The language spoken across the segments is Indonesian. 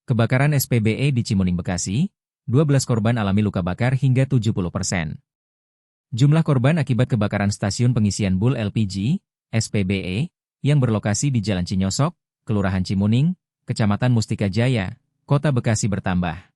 Kebakaran SPBE di Cimuning, Bekasi, 12 korban alami luka bakar hingga 70%. Jumlah korban akibat kebakaran stasiun pengisian Bul LPG, SPBE, yang berlokasi di Jalan Cinyosok, Kelurahan Cimuning, Kecamatan Mustika Jaya, Kota Bekasi bertambah.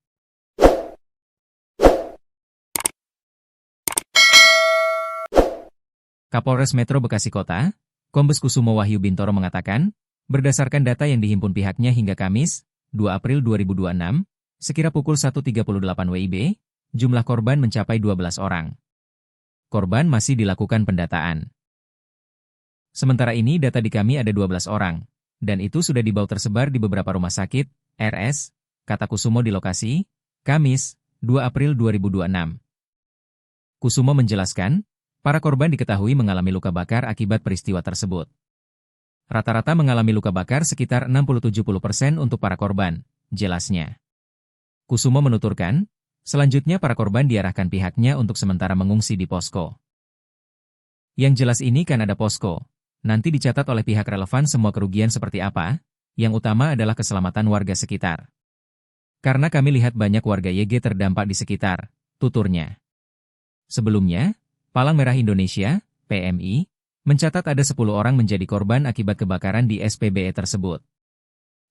Kapolres Metro Bekasi Kota, Kombes Kusumo Wahyu Bintoro mengatakan, berdasarkan data yang dihimpun pihaknya hingga Kamis, 2 April 2026, sekira pukul 1.38 WIB, jumlah korban mencapai 12 orang. Korban masih dilakukan pendataan. Sementara ini data di kami ada 12 orang, dan itu sudah dibawa tersebar di beberapa rumah sakit, RS, kata Kusumo di lokasi, Kamis, 2 April 2026. Kusumo menjelaskan, para korban diketahui mengalami luka bakar akibat peristiwa tersebut. Rata-rata mengalami luka bakar sekitar 60-70% untuk para korban, jelasnya. Kusumo menuturkan, selanjutnya para korban diarahkan pihaknya untuk sementara mengungsi di posko. Yang jelas ini kan ada posko, nanti dicatat oleh pihak relevan semua kerugian seperti apa, yang utama adalah keselamatan warga sekitar. Karena kami lihat banyak warga YG terdampak di sekitar, tuturnya. Sebelumnya, Palang Merah Indonesia, PMI, mencatat ada 10 orang menjadi korban akibat kebakaran di SPBE tersebut.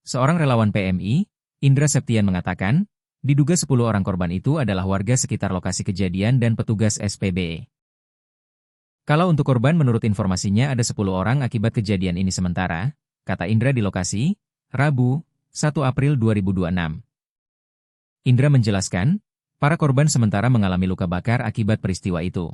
Seorang relawan PMI, Indra Septian mengatakan, diduga 10 orang korban itu adalah warga sekitar lokasi kejadian dan petugas SPBE. Kalau untuk korban menurut informasinya ada 10 orang akibat kejadian ini sementara, kata Indra di lokasi, Rabu, 1 April 2026. Indra menjelaskan, para korban sementara mengalami luka bakar akibat peristiwa itu.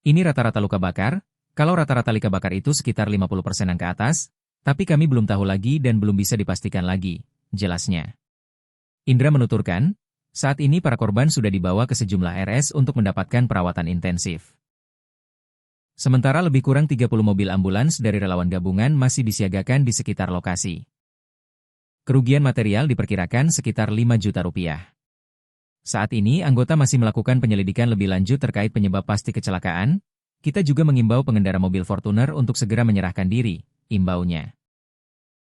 Ini rata-rata luka bakar, kalau rata-rata luka bakar itu sekitar 50%-an ke atas, tapi kami belum tahu lagi dan belum bisa dipastikan lagi, jelasnya. Indra menuturkan, saat ini para korban sudah dibawa ke sejumlah RS untuk mendapatkan perawatan intensif. Sementara lebih kurang 30 mobil ambulans dari relawan gabungan masih disiagakan di sekitar lokasi. Kerugian material diperkirakan sekitar 5 juta rupiah. Saat ini anggota masih melakukan penyelidikan lebih lanjut terkait penyebab pasti kecelakaan. Kita juga mengimbau pengendara mobil Fortuner untuk segera menyerahkan diri, imbaunya.